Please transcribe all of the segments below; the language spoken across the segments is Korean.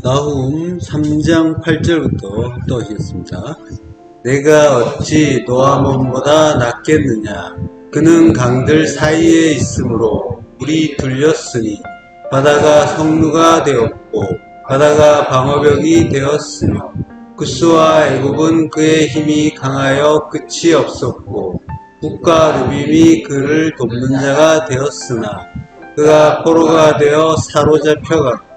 나훔 3장 8절부터 떠오시겠습니다. 내가 어찌 노아몬보다 낫겠느냐. 그는 강들 사이에 있으므로 물이 둘렸으니 바다가 성루가 되었고 바다가 방어벽이 되었으며 구스와 애굽은 그의 힘이 강하여 끝이 없었고 북과 르빔이 그를 돕는 자가 되었으나 그가 포로가 되어 사로잡혀갔고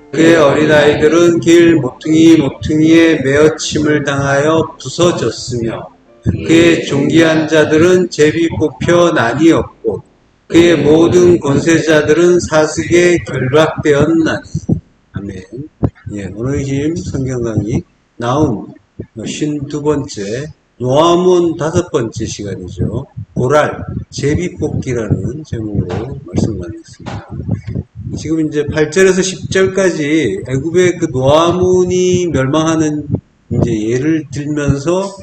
그의 어린아이들은 길 모퉁이에 메어침을 당하여 부서졌으며 그의 존귀한 자들은 제비 뽑혀 나뉘었고 그의 모든 권세자들은 사슬에 결박되었나니. 아멘. 오늘 힘 성경 강의 나훔 52번째 노아몬 5번째 시간이죠. 고랄 제비 뽑기라는 제목으로 말씀 나누겠습니다. 지금 이제 8절에서 10절까지 애굽의 그 노아몬이 멸망하는 이제 예를 들면서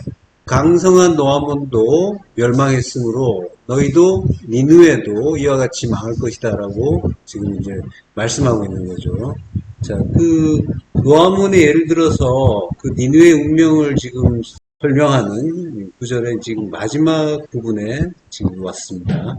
강성한 노아몬도 멸망했으므로 너희도 니느웨도 이와 같이 망할 것이다라고 지금 이제 말씀하고 있는 거죠. 자, 그 노아몬의 예를 들어서 그 니느웨 운명을 지금 설명하는 구절의 지금 마지막 부분에 지금 왔습니다.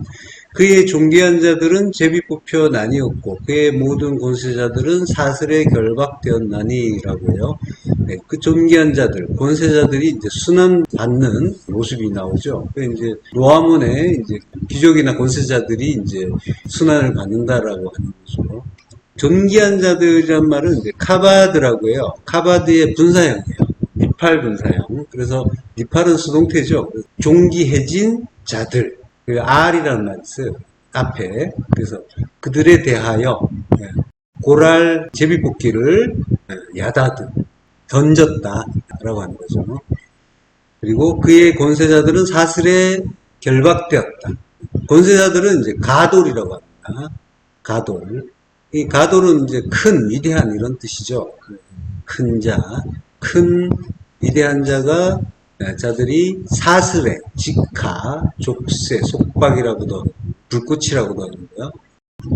그의 존귀한 자들은 제비 뽑혀 나뉘었고 그의 모든 권세자들은 사슬에 결박되었나니라고요. 네, 그 존귀한 자들, 권세자들이 이제 순환 받는 모습이 나오죠. 그 이제 노아몬의 이제 귀족이나 권세자들이 이제 순환을 받는다라고 하는 거죠. 존귀한 자들이란 말은 이제 카바드라고 해요. 카바드의 분사형이에요. 니팔 분사형. 그래서 니팔은 수동태죠. 존귀해진 자들. 그 R이라는 말이 있어요. 앞에. 그래서 그들에 대하여 고랄 제비뽑기를 야다드 던졌다라고 하는 거죠. 그리고 그의 권세자들은 사슬에 결박되었다. 권세자들은 이제 가돌이라고 합니다. 가돌. 이 가돌은 이제 큰, 위대한 이런 뜻이죠. 큰 자, 큰 위대한 자들이 사슬에, 직하, 족쇄, 속박이라고도 불꽃이라고도 하는 거예요.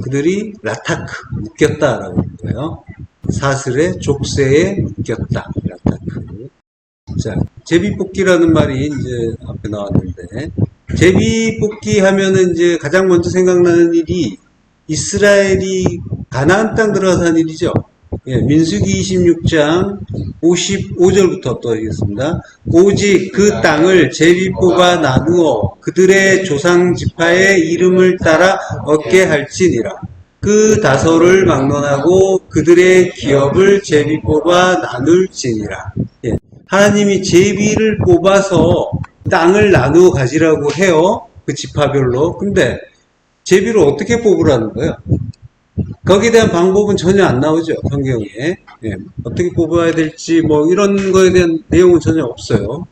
그들이 라타크, 묶였다라고 하는 거예요. 사슬에, 족쇄에 묶였다. 라타크. 자, 제비뽑기라는 말이 이제 앞에 나왔는데, 제비뽑기 하면은 이제 가장 먼저 생각나는 일이 이스라엘이 가나안 땅 들어가서 한 일이죠. 민수기 26장 55절부터 또 하겠습니다. 오직 그 땅을 제비 뽑아 나누어 그들의 조상 지파의 이름을 따라 얻게 할지니라. 그 다소를 막론하고 그들의 기업을 제비 뽑아 나눌지니라. 하나님이 제비를 뽑아서 땅을 나누어 가지라고 해요. 그 지파별로. 근데 제비를 어떻게 뽑으라는 거예요? 거기에 대한 방법은 전혀 안 나오죠. 성경에. 어떻게 뽑아야 될지 뭐 이런 거에 대한 내용은 전혀 없어요.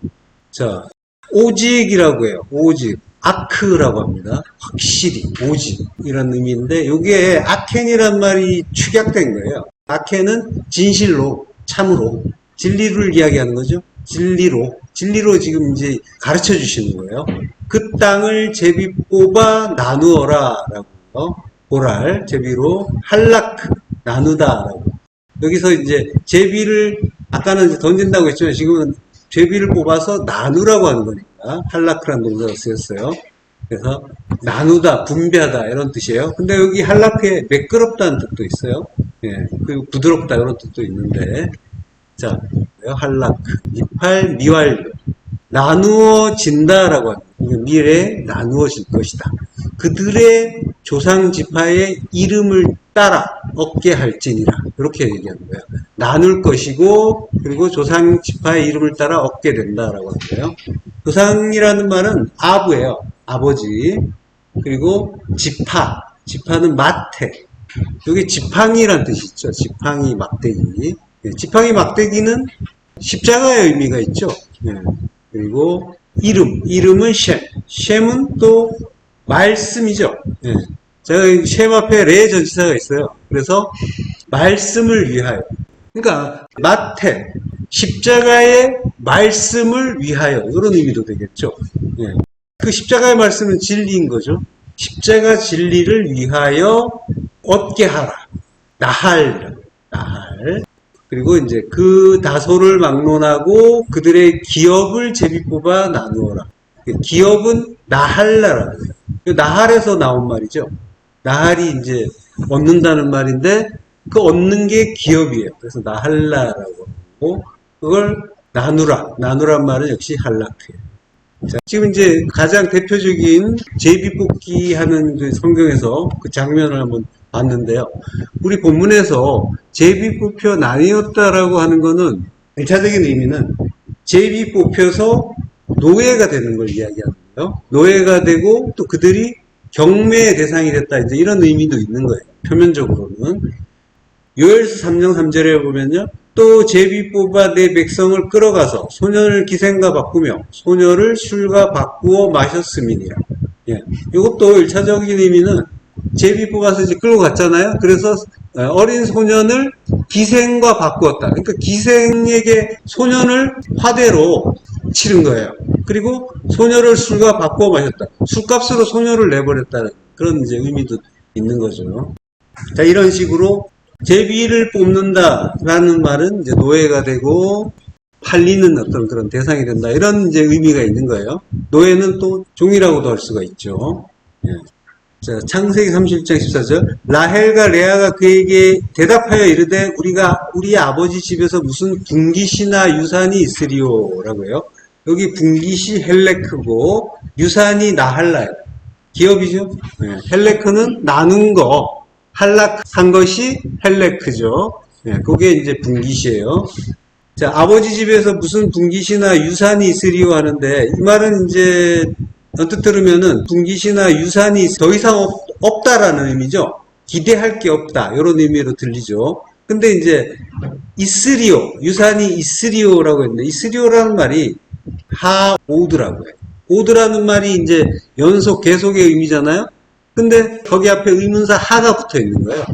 자, 오직이라고 해요. 오직. 아크라고 합니다. 확실히. 오직. 이런 의미인데 요게 아켄이란 말이 축약된 거예요. 아켄은 진실로, 참으로. 진리를 이야기하는 거죠. 진리로 지금 이제 가르쳐 주시는 거예요. 그 땅을 제비 뽑아 나누어라 라고 고랄, 제비로 할라크, 나누다라고. 여기서 이제 제비를 아까는 이제 던진다고 했지만 지금은 제비를 뽑아서 나누라고 하는 거니까 할라크라는 동사가 쓰였어요. 그래서 나누다, 분배하다 이런 뜻이에요. 근데 여기 할라크에 매끄럽다는 뜻도 있어요. 그리고 부드럽다 이런 뜻도 있는데 자, 할라크, 니팔, 미왈, 나누어진다라고 합니다. 미래 나누어질 것이다. 그들의 조상 지파의 이름을 따라 얻게 할지니라. 이렇게 얘기하는 거예요. 나눌 것이고 그리고 조상 지파의 이름을 따라 얻게 된다라고 하는 거예요. 조상이라는 말은 아부예요. 아버지. 그리고 지파는 마태. 여기 지팡이라는 뜻이 있죠. 지팡이, 막대기. 지팡이, 막대기는 십자가의 의미가 있죠. 그리고 이름은 셈은 또 말씀이죠. 제가 셈 앞에 레 전치사가 있어요. 그래서 말씀을 위하여. 그러니까 마태 십자가의 말씀을 위하여 이런 의미도 되겠죠. 그 십자가의 말씀은 진리인 거죠. 십자가 진리를 위하여 얻게 하라. 나할. 그리고 이제 그 다소를 막론하고 그들의 기업을 제비 뽑아 나누어라. 기업은 나할라라고 해요. 나할에서 나온 말이죠. 나할이 이제 얻는다는 말인데 그 얻는 게 기업이에요. 그래서 나할라라고 하고 그걸 나누라. 나누란 말은 역시 할라크예요. 자, 지금 이제 가장 대표적인 제비뽑기 하는 그 성경에서 그 장면을 한번 봤는데요. 우리 본문에서 제비 뽑혀 나뉘었다라고 하는 거는 1차적인 의미는 제비 뽑혀서 노예가 되는 걸 이야기하는 거예요. 노예가 되고 또 그들이 경매의 대상이 됐다. 이제 이런 의미도 있는 거예요. 표면적으로는. 요엘서 3장 3절에 보면요. 또 제비 뽑아 내 백성을 끌어가서 소년을 기생과 바꾸며 소녀를 술과 바꾸어 마셨음이니라. 예. 이것도 1차적인 의미는 제비 뽑아서 이제 끌고 갔잖아요. 그래서 어린 소년을 기생과 바꾸었다. 그러니까 기생에게 소년을 화대로 치른 거예요. 그리고 소녀를 술과 바꾸어 마셨다. 술값으로 소녀를 내버렸다는 그런 이제 의미도 있는 거죠. 자, 이런 식으로 제비를 뽑는다라는 말은 이제 노예가 되고 팔리는 어떤 그런 대상이 된다. 이런 이제 의미가 있는 거예요. 노예는 또 종이라고도 할 수가 있죠. 예. 자, 창세기 31장 14절. 라헬과 레아가 그에게 대답하여 이르되 우리가 우리 아버지 집에서 무슨 분깃이나 유산이 있으리요? 라고 해요. 여기 분깃이 헬레크고 유산이 나할라예요. 기업이죠. 네. 헬레크는 나눈 거, 할락한 것이 헬레크죠. 네. 그게 이제 분깃이에요. 자, 아버지 집에서 무슨 분깃이나 유산이 있으리요 하는데 이 말은 이제 언뜻 들으면은 분깃이나 유산이 더 이상 없다라는 의미죠. 기대할 게 없다. 이런 의미로 들리죠. 근데 이제 있으리요, 유산이 있으리요라고 했는데 있으리요라는 말이 하오드라고 해요. 오드라는 말이 이제 연속, 계속의 의미잖아요. 근데 거기 앞에 의문사 하가 붙어 있는 거예요.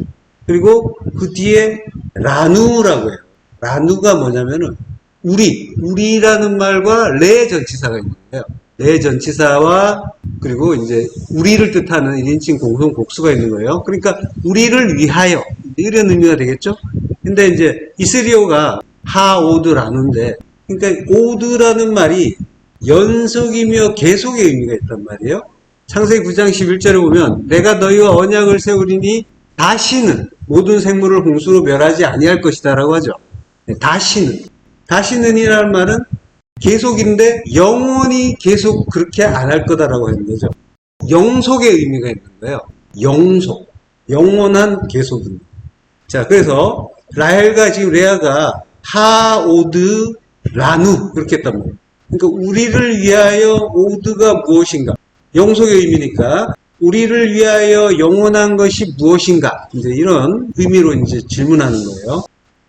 그리고 그 뒤에 라누라고 해요. 라누가 뭐냐면은 우리라는 말과 레 전치사가 있는 거예요. 레 전치사와 그리고 이제 우리를 뜻하는 1인칭 공성 복수가 있는 거예요. 그러니까 우리를 위하여 이런 의미가 되겠죠. 근데 이제 이스리오가 하오드 라누인데 그러니까 오드라는 말이 연속이며 계속의 의미가 있단 말이에요. 창세기 9장 11절에 보면 내가 너희와 언약을 세우리니 다시는 모든 생물을 홍수로 멸하지 아니할 것이다 라고 하죠. 다시는 이라는 말은 계속인데 영원히 계속 그렇게 안 할 거다라고 하는 거죠. 영속의 의미가 있는 거예요. 영속. 영원한 계속입니다. 자, 그래서 라헬과 지금 레아가 하오드 라누 그렇게 했단 말이에요. 그러니까 우리를 위하여 오드가 무엇인가? 영속의 의미니까 우리를 위하여 영원한 것이 무엇인가? 이제 이런 의미로 이제 질문하는 거예요.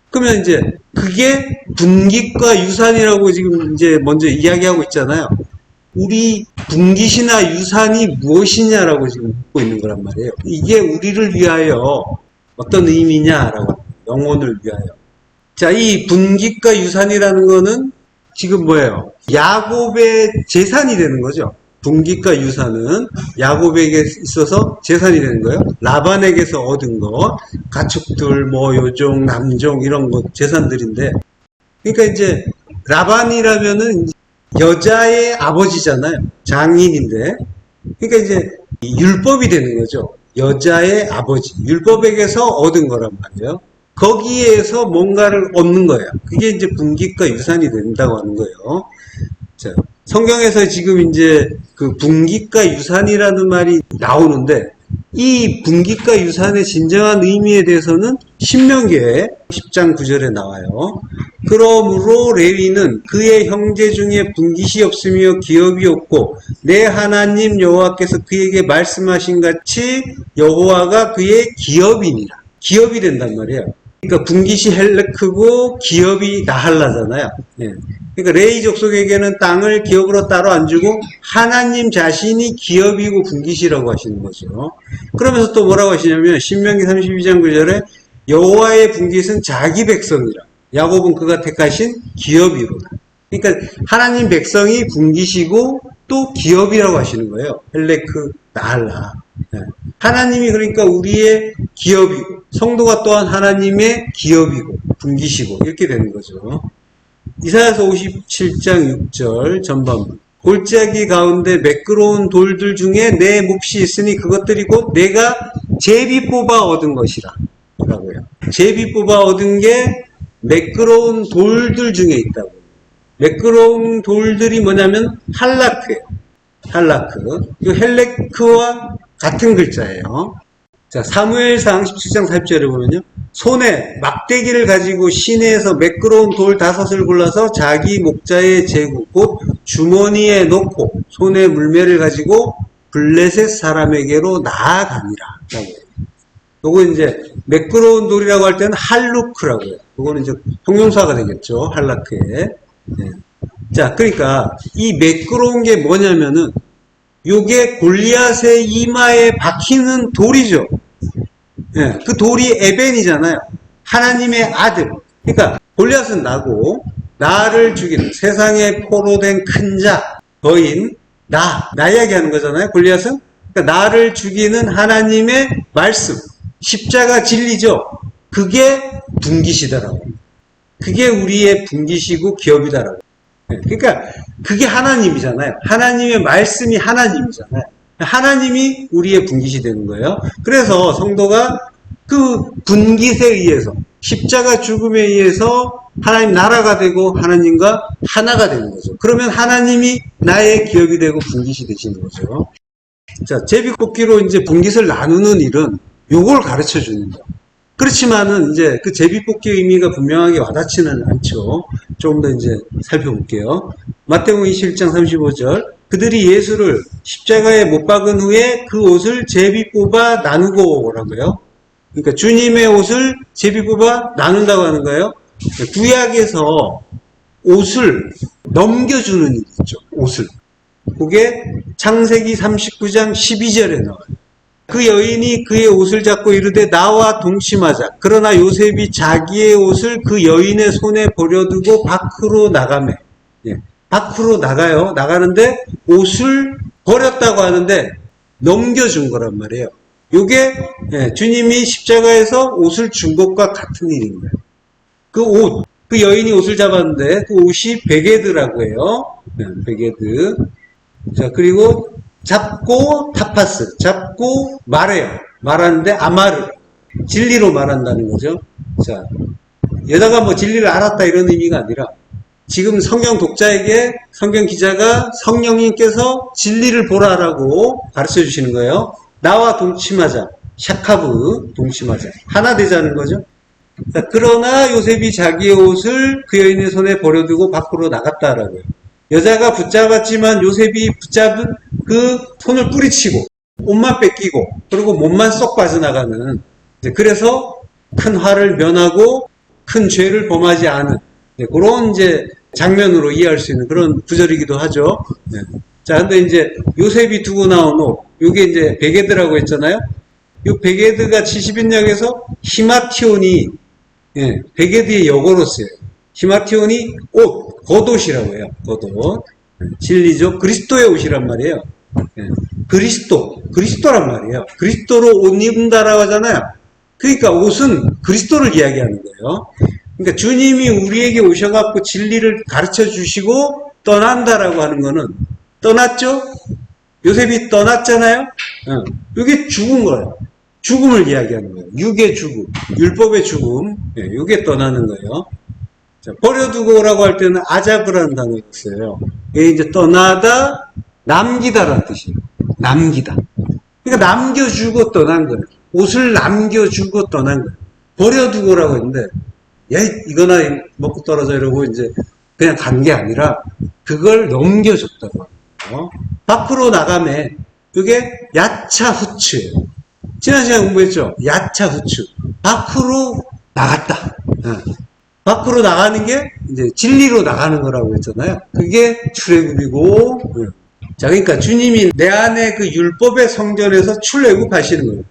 그러면 이제 그게 분깃과 유산이라고 지금 이제 먼저 이야기하고 있잖아요. 우리 분깃이나 유산이 무엇이냐라고 지금 묻고 있는 거란 말이에요. 이게 우리를 위하여 어떤 의미냐라고 영혼을 위하여. 자, 이 분깃과 유산이라는 거는 지금 뭐예요? 야곱의 재산이 되는 거죠. 분깃과 유산은 야곱에게 있어서 재산이 되는 거예요. 라반에게서 얻은 거, 가축들, 뭐 요종, 남종 이런 거 재산들인데, 그러니까 이제 라반이라면은 여자의 아버지잖아요. 장인인데, 그러니까 이제 율법이 되는 거죠. 여자의 아버지, 율법에게서 얻은 거란 말이에요. 거기에서 뭔가를 얻는 거예요. 그게 이제 분깃과 유산이 된다고 하는 거예요. 자, 성경에서 지금 이제 그 분깃과 유산이라는 말이 나오는데 이 분깃과 유산의 진정한 의미에 대해서는 신명기에 10장 9절에 나와요. 그러므로 레위는 그의 형제 중에 분깃이 없으며 기업이 없고 내 하나님 여호와께서 그에게 말씀하신 같이 여호와가 그의 기업이니라. 기업이 된단 말이에요. 그러니까 분깃이 헬레크고 기업이 나할라잖아요. 예. 그러니까 레위 족속에게는 땅을 기업으로 따로 안 주고 하나님 자신이 기업이고 분깃이라고 하시는 거죠. 그러면서 또 뭐라고 하시냐면 신명기 32장 9절에 여호와의 분깃은 자기 백성이라. 야곱은 그가 택하신 기업이로다. 그러니까 하나님 백성이 분깃이고 또 기업이라고 하시는 거예요. 헬레크 나할라. 예. 하나님이 그러니까 우리의 기업이고 성도가 또한 하나님의 기업이고 분기시고 이렇게 되는 거죠. 이사야서 57장 6절 전반부. 골짜기 가운데 매끄러운 돌들 중에 내 몫이 있으니 그것들이 곧 내가 제비 뽑아 얻은 것이라. 라고요. 제비 뽑아 얻은 게 매끄러운 돌들 중에 있다고. 매끄러운 돌들이 뭐냐면 할라크예요. 할라크. 이 헬레크와 같은 글자예요. 자, 사무엘상 17장 4절에 보면요. 손에 막대기를 가지고 시내에서 매끄러운 돌 5을 골라서 자기 목자의 제구, 곧 주머니에 넣고 손에 물매를 가지고 블레셋 사람에게로 나아가니라. 요거 이제 매끄러운 돌이라고 할 때는 할루크라고 해요. 요거는 이제 형용사가 되겠죠. 할라크에. 네. 자, 그러니까 이 매끄러운 게 뭐냐면은 요게 골리앗의 이마에 박히는 돌이죠. 예, 그 돌이 에벤이잖아요. 하나님의 아들. 그러니까 골리앗은 나고 나를 죽이는 세상에 포로된 큰 자, 거인 나 이야기하는 거잖아요. 골리앗은 그러니까 나를 죽이는 하나님의 말씀, 십자가 진리죠. 그게 분기시더라고. 그게 우리의 분기시고 기업이다라고. 그러니까 그게 하나님이잖아요. 하나님의 말씀이 하나님이잖아요. 하나님이 우리의 분깃이 되는 거예요. 그래서 성도가 그 분깃에 의해서 십자가 죽음에 의해서 하나님 나라가 되고 하나님과 하나가 되는 거죠. 그러면 하나님이 나의 기업이 되고 분깃이 되시는 거죠. 자, 제비뽑기로 이제 분깃을 나누는 일은 요걸 가르쳐 주는 거예요. 그렇지만은 이제 그 제비뽑기의 의미가 분명하게 와닿지는 않죠. 조금 더 이제 살펴볼게요. 마태복음 21장 35절. 그들이 예수를 십자가에 못 박은 후에 그 옷을 제비 뽑아 나누고 라고요. 그러니까 주님의 옷을 제비 뽑아 나눈다고 하는 거예요. 구약에서 옷을 넘겨주는 일이 있죠. 옷을. 그게 창세기 39장 12절에 나와요. 그 여인이 그의 옷을 잡고 이르되 나와 동침하자. 그러나 요셉이 자기의 옷을 그 여인의 손에 버려두고 밖으로 나가매. 예, 밖으로 나가요. 나가는데 옷을 버렸다고 하는데 넘겨준 거란 말이에요. 요게 주님이 십자가에서 옷을 준 것과 같은 일인 거예요. 그 옷, 그 여인이 옷을 잡았는데 그 옷이 베게드라고 해요. 베게드. 자, 그리고 잡고 타파스, 잡고 말해요. 말하는데 아마르, 진리로 말한다는 거죠. 자, 여자가 뭐 진리를 알았다 이런 의미가 아니라 지금 성경 독자에게 성경 기자가 성령님께서 진리를 보라라고 가르쳐 주시는 거예요. 나와 동침하자, 샤카브 동침하자, 하나 되자는 거죠. 자, 그러나 요셉이 자기의 옷을 그 여인의 손에 버려두고 밖으로 나갔다라고요. 여자가 붙잡았지만 요셉이 붙잡은 그 손을 뿌리치고 옷만 뺏기고 그리고 몸만 쏙 빠져나가는, 그래서 큰 화를 면하고 큰 죄를 범하지 않은 그런 이제 장면으로 이해할 수 있는 그런 구절이기도 하죠. 네. 자, 근데 이제 요셉이 두고 나온 옷, 요게 이제 베게드라고 했잖아요. 요 베게드가 70인역에서 히마티온이 베게드의 역어로 쓰여요. 히마티온이 옷, 겉옷이라고 해요. 겉옷. 진리죠. 그리스도의 옷이란 말이에요. 그리스도란 말이에요. 그리스도로 옷 입는다라고 하잖아요. 그러니까 옷은 그리스도를 이야기하는 거예요. 그러니까 주님이 우리에게 오셔갖고 진리를 가르쳐 주시고 떠난다라고 하는 거는, 떠났죠? 요셉이 떠났잖아요? 이게 죽은 거예요. 죽음을 이야기하는 거예요. 육의 죽음, 율법의 죽음, 이게 떠나는 거예요. 자, 버려두고라고 할 때는 아자브라는 단어가 있어요. 이게 이제 떠나다, 남기다라는 뜻이에요. 남기다. 그러니까 남겨주고 떠난 거예요. 옷을 남겨주고 떠난 거예요. 버려두고라고 했는데, 야, 이거나 먹고 떨어져 이러고 이제 그냥 간 게 아니라 그걸 넘겨줬다고 합니다. 밖으로 나가면 이게 야차 후추예요. 지난 시간에 공부했죠? 야차 후추. 밖으로 나갔다. 밖으로 나가는 게 이제 진리로 나가는 거라고 했잖아요. 그게 출애굽이고. 자, 그러니까 주님이 내 안에 그 율법의 성전에서 출애굽하시는 거예요.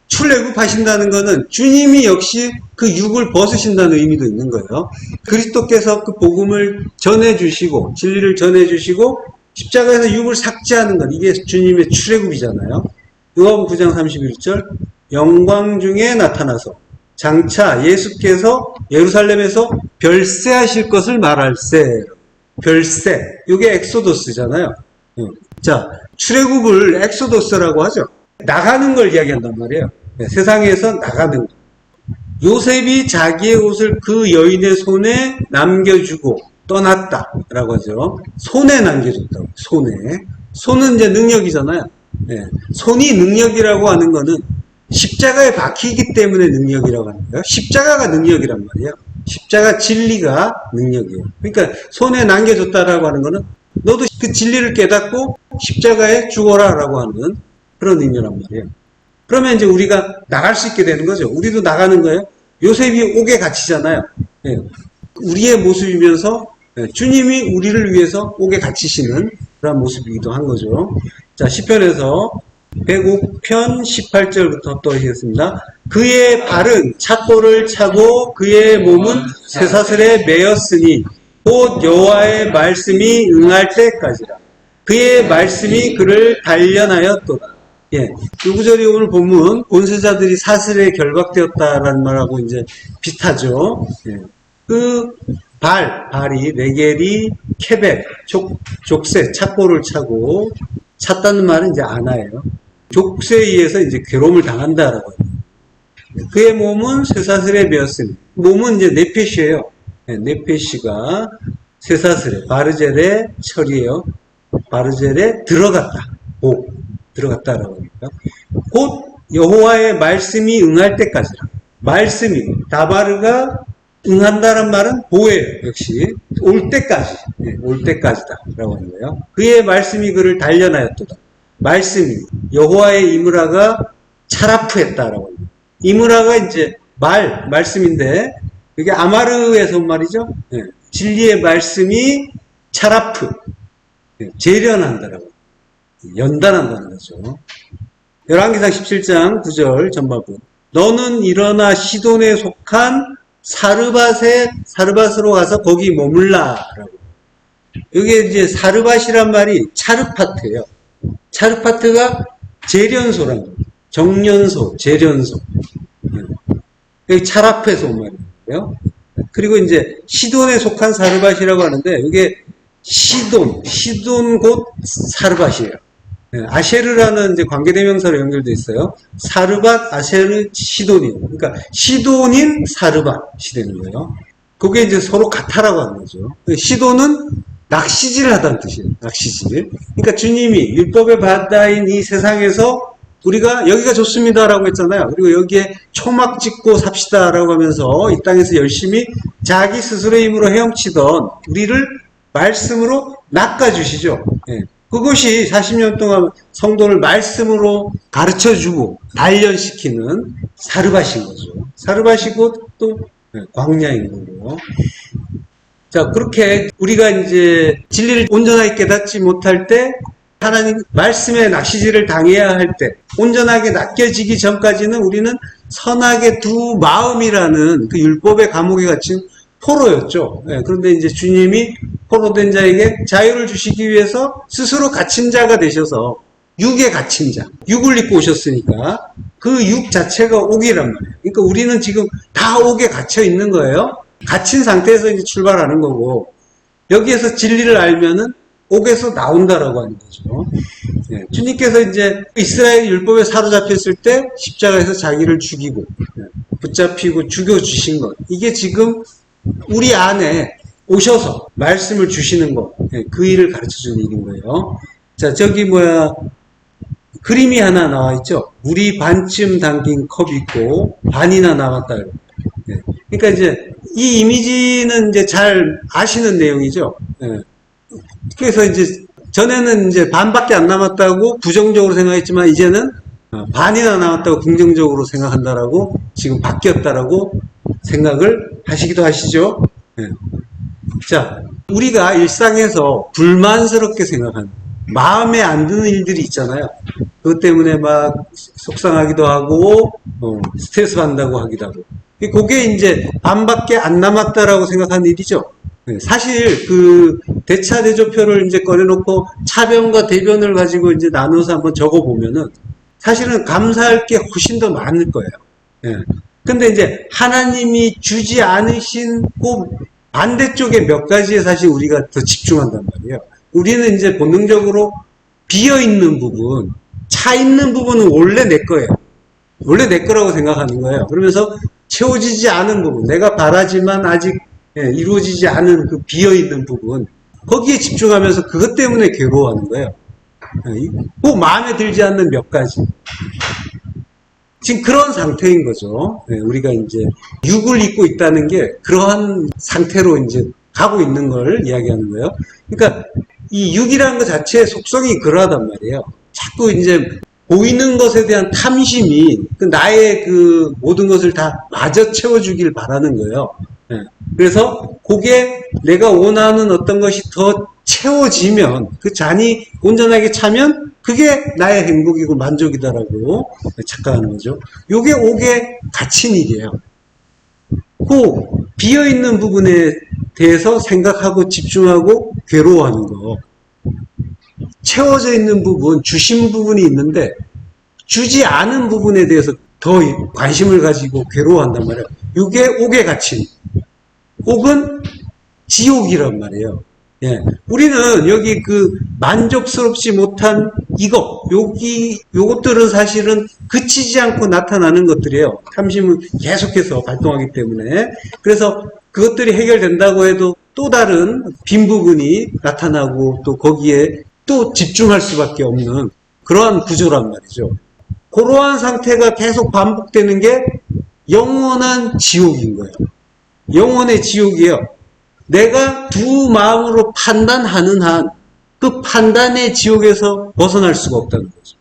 출애굽하신다는 거는 주님이 역시 그 육을 벗으신다는 의미도 있는 거예요. 그리스도께서 그 복음을 전해주시고 진리를 전해주시고 십자가에서 육을 삭제하는 것, 이게 주님의 출애굽이잖아요. 요한복음 9장 31절 영광 중에 나타나서 장차 예수께서 예루살렘에서 별세하실 것을 말할세. 별세. 이게 엑소더스잖아요. 자, 출애굽을 엑소더스라고 하죠. 나가는 걸 이야기한단 말이에요. 세상에서 나가는 거. 요셉이 자기의 옷을 그 여인의 손에 남겨주고 떠났다라고 하죠. 손에 남겨줬다고. 손에. 손은 이제 능력이잖아요. 손이 능력이라고 하는 거는 십자가에 박히기 때문에 능력이라고 하는 거예요. 십자가가 능력이란 말이에요. 십자가 진리가 능력이에요. 그러니까 손에 남겨줬다라고 하는 거는 너도 그 진리를 깨닫고 십자가에 죽어라 라고 하는 그런 의미란 말이에요. 그러면 이제 우리가 나갈 수 있게 되는 거죠. 우리도 나가는 거예요. 요셉이 옥에 갇히잖아요. 우리의 모습이면서 주님이 우리를 위해서 옥에 갇히시는 그런 모습이기도 한 거죠. 자, 시편에서 105편 18절부터 또 하겠습니다. 그의 발은 착고를 차고 그의 몸은 쇠사슬에 매였으니 곧 여호와의 말씀이 응할 때까지라. 그의 말씀이 그를 단련하였도다. 이 구절이 오늘 본문 본세자들이 사슬에 결박되었다라는 말하고 이제 비슷하죠. 그 발이 레겔이 케벳 족쇄 착고를 차고 찼다는 말은 이제 아나예요. 족쇄에 의해서 이제 괴로움을 당한다라고 합니다. 그의 몸은 쇠사슬에 매었으니 몸은 이제 네페시예요. 네페시가 쇠사슬에 바르젤의 철이에요. 바르젤에 들어갔다. 들어갔다라고 합니다. 곧 여호와의 말씀이 응할 때까지라. 말씀이 다바르가 응한다는 말은 보혜예요. 역시 올 때까지, 올 때까지다라고 하는 거예요. 그의 말씀이 그를 단련하였도다. 말씀이 여호와의 이므라가 차라프했다라고 합니다. 이므라가 이제 말씀인데 이게 아마르에서 온 말이죠. 진리의 말씀이 차라프, 재련한다라고, 연단한다는 거죠. 열왕기상 17장 9절 전반부. 너는 일어나 시돈에 속한 사르밧으로 가서 거기 머물라라고. 여기 이제 사르밧이란 말이 차르파트예요. 차르파트가 재련소라는 거예요. 정련소, 재련소. 여기 차라프에서 온 말이에요. 그리고 이제 시돈에 속한 사르밧이라고 하는데 이게 시돈 곧 사르밧이에요. 아셰르라는 이제 관계대명사로 연결되어 있어요. 사르밧, 아셰르, 시돈이에요. 그러니까 시돈인 사르밧이 되는 거예요. 그게 이제 서로 같아라고 하는 거죠. 시돈은 낚시질을 하다는 뜻이에요. 낚시질. 그러니까 주님이 율법의 바다인 이 세상에서 우리가 여기가 좋습니다라고 했잖아요. 그리고 여기에 초막 짓고 삽시다라고 하면서 이 땅에서 열심히 자기 스스로의 힘으로 헤엄치던 우리를 말씀으로 낚아주시죠. 그것이 40년 동안 성도를 말씀으로 가르쳐주고 단련시키는 사르밧인 거죠. 사르밧이고 또 광야인 거고요. 자, 그렇게 우리가 이제 진리를 온전하게 깨닫지 못할 때 하나님 말씀에 낚시질을 당해야 할 때 온전하게 낚여지기 전까지는 우리는 선하게 두 마음이라는 그 율법의 감옥에 갇힌 포로였죠. 그런데 이제 주님이 포로된 자에게 자유를 주시기 위해서 스스로 갇힌 자가 되셔서 육에 갇힌 자, 육을 입고 오셨으니까 그 육 자체가 옥이란 말이에요. 그러니까 우리는 지금 다 옥에 갇혀 있는 거예요. 갇힌 상태에서 이제 출발하는 거고 여기에서 진리를 알면은 옥에서 나온다라고 하는 거죠. 주님께서 이제 이스라엘 율법에 사로잡혔을 때 십자가에서 자기를 죽이고 붙잡히고 죽여주신 것, 이게 지금 우리 안에 오셔서 말씀을 주시는 것, 그 일을 가르쳐주는 일인 거예요. 자, 저기 그림이 하나 나와 있죠. 물이 반쯤 담긴 컵이 있고 반이나 남았다. 그러니까 이제 이 이미지는 이제 잘 아시는 내용이죠. 그래서 이제 전에는 이제 반밖에 안 남았다고 부정적으로 생각했지만 이제는 반이나 남았다고 긍정적으로 생각한다라고 지금 바뀌었다라고 생각을 하시기도 하시죠. 자, 우리가 일상에서 불만스럽게 생각하는 마음에 안 드는 일들이 있잖아요. 그것 때문에 막 속상하기도 하고 스트레스 받는다고 하기도 하고 그게 이제 반밖에 안 남았다라고 생각하는 일이죠. 사실 그 대차 대조표를 이제 꺼내놓고 차변과 대변을 가지고 이제 나눠서 한번 적어보면은 사실은 감사할 게 훨씬 더 많을 거예요. 근데 이제 하나님이 주지 않으신 그 반대쪽에 몇 가지에 사실 우리가 더 집중한단 말이에요. 우리는 이제 본능적으로 비어있는 부분, 차 있는 부분은 원래 내 거예요. 원래 내 거라고 생각하는 거예요. 그러면서 채워지지 않은 부분, 내가 바라지만 아직 이루어지지 않은 그 비어있는 부분, 거기에 집중하면서 그것 때문에 괴로워하는 거예요. 그 마음에 들지 않는 몇 가지. 지금 그런 상태인 거죠. 우리가 이제 육을 입고 있다는 게 그러한 상태로 이제 가고 있는 걸 이야기하는 거예요. 그러니까 이 육이라는 것 자체의 속성이 그러하단 말이에요. 자꾸 이제 보이는 것에 대한 탐심이 나의 그 모든 것을 다 마저 채워주길 바라는 거예요. 그래서 그게 내가 원하는 어떤 것이 더 채워지면, 그 잔이 온전하게 차면 그게 나의 행복이고 만족이다라고 착각하는 거죠. 요게 옥에 갇힌 일이에요. 그 비어있는 부분에 대해서 생각하고 집중하고 괴로워하는 거. 채워져 있는 부분, 주신 부분이 있는데 주지 않은 부분에 대해서 더 관심을 가지고 괴로워한단 말이에요. 이게 옥에 갇힌. 옥은 지옥이란 말이에요. 예. 우리는 여기 그 만족스럽지 못한 요것들은 사실은 그치지 않고 나타나는 것들이에요. 탐심은 계속해서 발동하기 때문에. 그래서 그것들이 해결된다고 해도 또 다른 빈 부분이 나타나고 또 거기에 또 집중할 수밖에 없는 그러한 구조란 말이죠. 그러한 상태가 계속 반복되는 게 영원한 지옥인 거예요. 영원의 지옥이에요. 내가 두 마음으로 판단하는 한 그 판단의 지옥에서 벗어날 수가 없다는 거죠.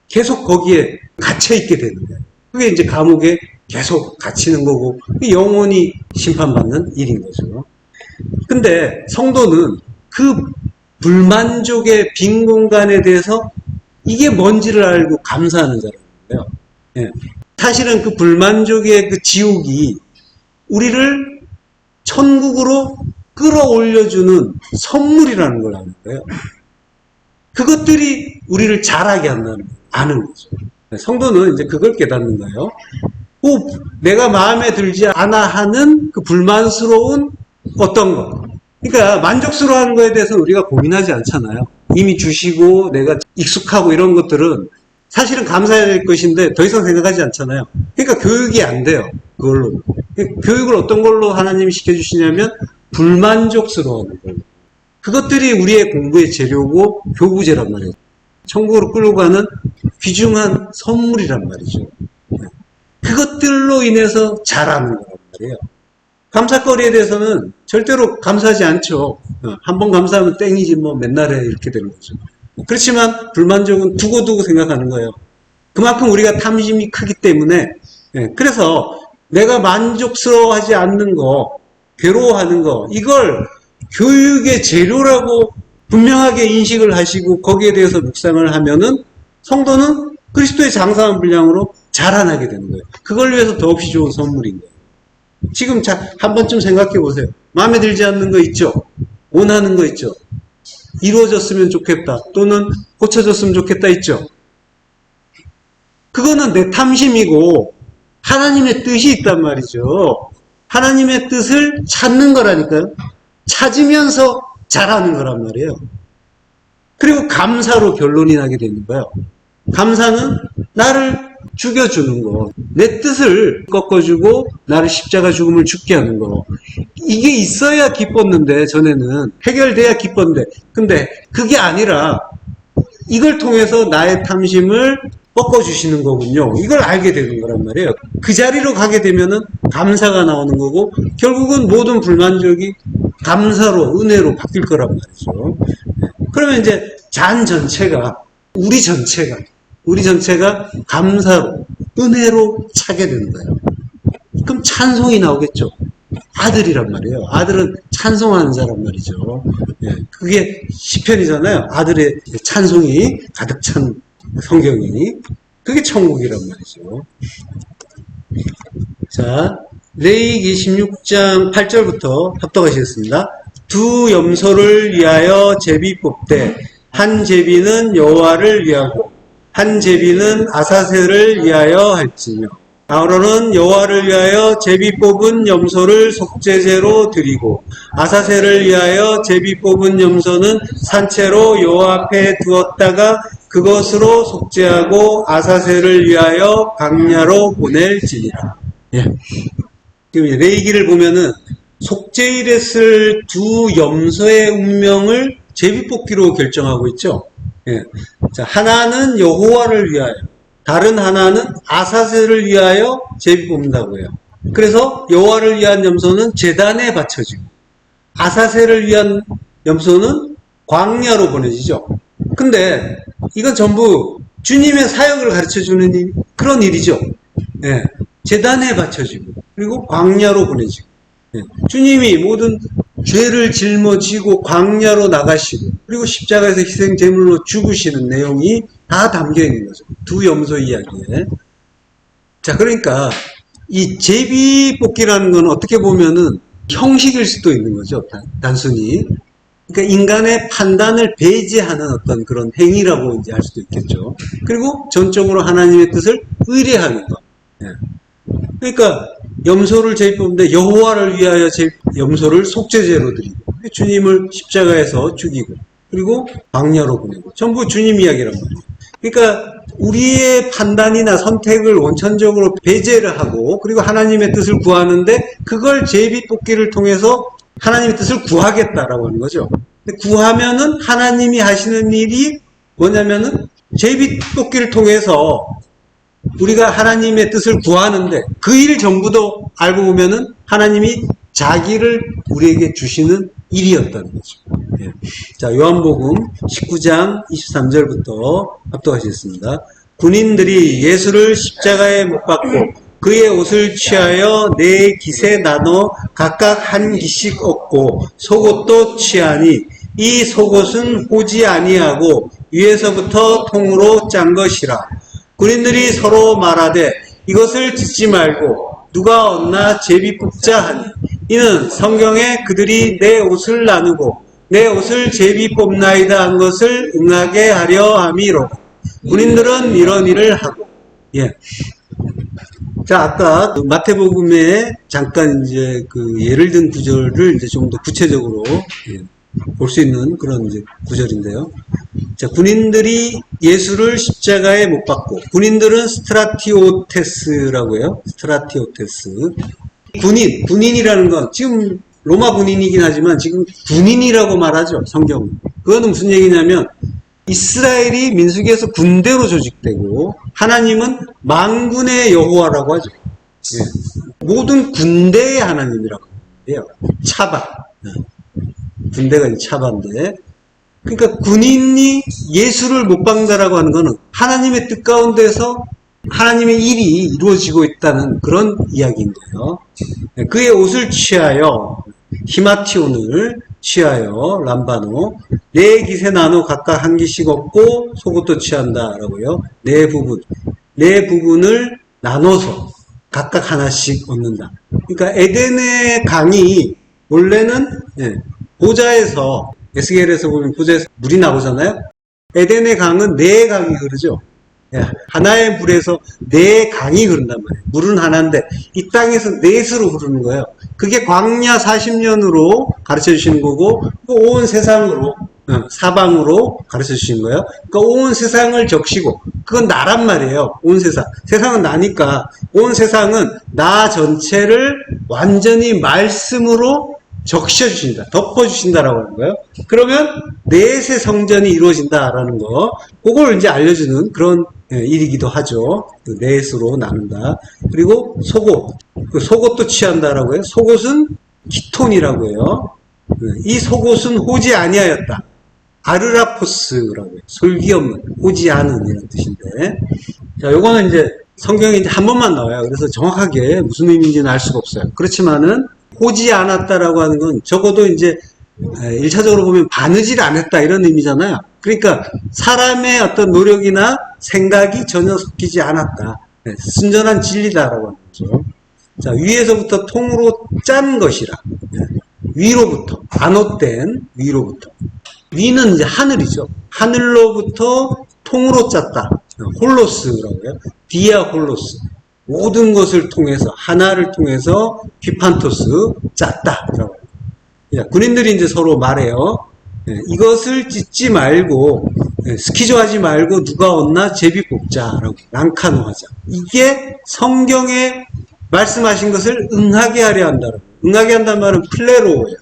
계속 거기에 갇혀있게 되는 거예요. 그게 이제 감옥에 계속 갇히는 거고 영원히 심판받는 일인 거죠. 근데 성도는 그 불만족의 빈 공간에 대해서 이게 뭔지를 알고 감사하는 사람이에요. 예. 사실은 그 불만족의 그 지옥이 우리를 천국으로 끌어올려주는 선물이라는 걸 아는 거예요. 그것들이 우리를 잘하게 한다는 걸 아는 거죠. 성도는 이제 그걸 깨닫는 거예요. 내가 마음에 들지 않아 하는 그 불만스러운 어떤 것. 그러니까 만족스러워하는 거에 대해서는 우리가 고민하지 않잖아요. 이미 주시고 내가 익숙하고 이런 것들은 사실은 감사해야 될 것인데 더 이상 생각하지 않잖아요. 그러니까 교육이 안 돼요. 그걸로. 교육을 어떤 걸로 하나님이 시켜주시냐면 불만족스러워하는 걸로. 그것들이 우리의 공부의 재료고 교구제란 말이에요. 천국으로 끌고 가는 귀중한 선물이란 말이죠. 그것들로 인해서 잘하는 거란 말이에요. 감사거리에 대해서는 절대로 감사하지 않죠. 한번 감사하면 땡이지 뭐 맨날 해 이렇게 되는 거죠. 그렇지만 불만족은 두고두고 생각하는 거예요. 그만큼 우리가 탐심이 크기 때문에. 그래서 내가 만족스러워하지 않는 거, 괴로워하는 거, 이걸 교육의 재료라고 분명하게 인식을 하시고 거기에 대해서 묵상을 하면은 성도는 그리스도의 장사한 분량으로 자라나게 되는 거예요. 그걸 위해서 더없이 좋은 선물인 거예요. 지금 한 번쯤 생각해 보세요. 마음에 들지 않는 거 있죠? 원하는 거 있죠? 이루어졌으면 좋겠다. 또는 고쳐졌으면 좋겠다 있죠? 그거는 내 탐심이고 하나님의 뜻이 있단 말이죠. 하나님의 뜻을 찾는 거라니까요. 찾으면서 잘하는 거란 말이에요. 그리고 감사로 결론이 나게 되는 거예요. 감사는 나를 죽여주는 거, 내 뜻을 꺾어주고 나를 십자가 죽음을 죽게 하는 거, 이게 있어야 기뻤는데, 전에는 해결돼야 기뻤는데, 근데 그게 아니라 이걸 통해서 나의 탐심을 꺾어주시는 거군요. 이걸 알게 되는 거란 말이에요. 그 자리로 가게 되면은 감사가 나오는 거고 결국은 모든 불만족이 감사로, 은혜로 바뀔 거란 말이죠. 그러면 이제 잔 전체가, 우리 전체가 감사로, 은혜로 차게 되는 거예요. 그럼 찬송이 나오겠죠. 아들이란 말이에요. 아들은 찬송하는 자란 말이죠. 그게 시편이잖아요. 아들의 찬송이 가득 찬 성경이. 그게 천국이란 말이죠. 자, 레위기 16장 8절부터 합독하시겠습니다. 두 염소를 위하여 제비 뽑되 한 제비는 여호와를 위하고 한 제비는 아사셀을 위하여 할지며 아론은 여호와를 위하여 제비 뽑은 염소를 속죄제로 드리고 아사셀을 위하여 제비 뽑은 염소는 산채로 여호와 앞에 두었다가 그것으로 속죄하고 아사셀을 위하여 광야로 보낼지니라. 예. 지금 레위기를 보면은 속죄일에 쓸 두 염소의 운명을 제비뽑기로 결정하고 있죠. 예. 자, 하나는 여호와를 위하여, 다른 하나는 아사셀을 위하여 제비 뽑는다고 해요. 그래서 여호와를 위한 염소는 제단에 바쳐지고 아사셀을 위한 염소는 광야로 보내지죠. 근데 이건 전부 주님의 사역을 가르쳐주는 그런 일이죠. 예. 제단에 바쳐지고 그리고 광야로 보내지고 예. 주님이 모든 죄를 짊어지고 광야로 나가시고 그리고 십자가에서 희생제물로 죽으시는 내용이 다 담겨 있는 거죠. 두 염소 이야기에. 자, 그러니까 이 제비뽑기라는 건 어떻게 보면은 형식일 수도 있는 거죠. 단순히. 그러니까 인간의 판단을 배제하는 어떤 그런 행위라고 이제 할 수도 있겠죠. 그리고 전적으로 하나님의 뜻을 의뢰하는 것. 예. 그러니까 염소를 제비 뽑는데 여호와를 위하여 염소를 속죄제로 드리고 주님을 십자가에서 죽이고 그리고 광야로 보내고 전부 주님 이야기란 말이에요. 그러니까 우리의 판단이나 선택을 원천적으로 배제를 하고 그리고 하나님의 뜻을 구하는데 그걸 제비 뽑기를 통해서 하나님의 뜻을 구하겠다라고 하는 거죠. 구하면은 하나님이 하시는 일이 뭐냐면은 제비 뽑기를 통해서 우리가 하나님의 뜻을 구하는데 그 일 전부도 알고 보면은 하나님이 자기를 우리에게 주시는 일이었다는 거죠. 예. 자, 요한복음 19장 23절부터 합독하시겠습니다. 군인들이 예수를 십자가에 못 박고 그의 옷을 취하여 네 깃에 나눠 각각 한 깃씩 얻고 속옷도 취하니 이 속옷은 호지 아니하고 위에서부터 통으로 짠 것이라. 군인들이 서로 말하되 이것을 짓지 말고 누가 얻나 제비 뽑자 하니 이는 성경에 그들이 내 옷을 나누고 내 옷을 제비 뽑나이다 한 것을 응하게 하려 함이로. 군인들은 이런 일을 하고. 예. 자, 아까 마태복음에 잠깐 이제 그 예를 든 구절을 이제 좀 더 구체적으로 볼 수 있는 그런 이제 구절인데요. 자, 군인들이 예수를 십자가에 못 박고, 군인들은 스트라티오테스라고 해요. 스트라티오테스. 군인이라는 건 지금 로마 군인이긴 하지만 지금 군인이라고 말하죠. 성경은. 그거는 무슨 얘기냐면 이스라엘이 민수기에서 군대로 조직되고 하나님은 만군의 여호와라고 하죠. 예. 모든 군대의 하나님이라고 해요. 차바. 군대가 이제 차바인데, 그러니까 군인이 예수를 못 박는다라고 하는 것은 하나님의 뜻 가운데서 하나님의 일이 이루어지고 있다는 그런 이야기인 거예요. 그의 옷을 취하여, 히마티온을 취하여, 람바노, 네 깃에 나눠 각각 한 깃씩 얻고 속옷도 취한다라고요. 네 부분을 나눠서 각각 하나씩 얻는다. 그러니까 에덴의 강이 원래는 보좌에서 에스겔에서 보면 보좌에서 물이 나오잖아요. 에덴의 강은 네 강이 흐르죠. 하나의 물에서 네 강이 흐른단 말이에요. 물은 하나인데 이 땅에서 넷으로 흐르는 거예요. 그게 광야 40년으로 가르쳐 주시는 거고 온 세상으로 사방으로 가르쳐 주시는 거예요. 그러니까 온 세상을 적시고 그건 나란 말이에요. 온 세상. 세상은 나니까 온 세상은 나 전체를 완전히 말씀으로 적셔주신다. 덮어주신다라고 하는 거예요. 그러면 넷의 성전이 이루어진다라는 거. 그걸 이제 알려주는 그런 일이기도 하죠. 넷으로 나눈다. 그리고 속옷. 그 속옷도 취한다라고 해요. 속옷은 기톤이라고 해요. 이 속옷은 호지 아니하였다. 아르라포스라고 해요. 솔기 없는, 호지 않은 이런 뜻인데. 자, 요거는 이제 성경에 이제 한 번만 나와요. 그래서 정확하게 무슨 의미인지는 알 수가 없어요. 그렇지만은 호지 않았다라고 하는 건 적어도 이제 1차적으로 보면 바느질 안 했다 이런 의미잖아요. 그러니까 사람의 어떤 노력이나 생각이 전혀 섞이지 않았다. 순전한 진리다라고 하는 거죠. 자, 위에서부터 통으로 짠 것이라. 위로부터, 안옷된 위로부터. 위는 이제 하늘이죠. 하늘로부터 통으로 짰다. 홀로스라고 해요. 디아홀로스. 모든 것을 통해서, 하나를 통해서 휘판토스 짰다라고. 군인들이 이제 서로 말해요. 이것을 찢지 말고, 스키즈하지 말고 누가 얻나 제비 뽑자라고, 랑카노 하자. 이게 성경에 말씀하신 것을 응하게 하려 한다라고. 응하게 한다는 말은 플레로예요.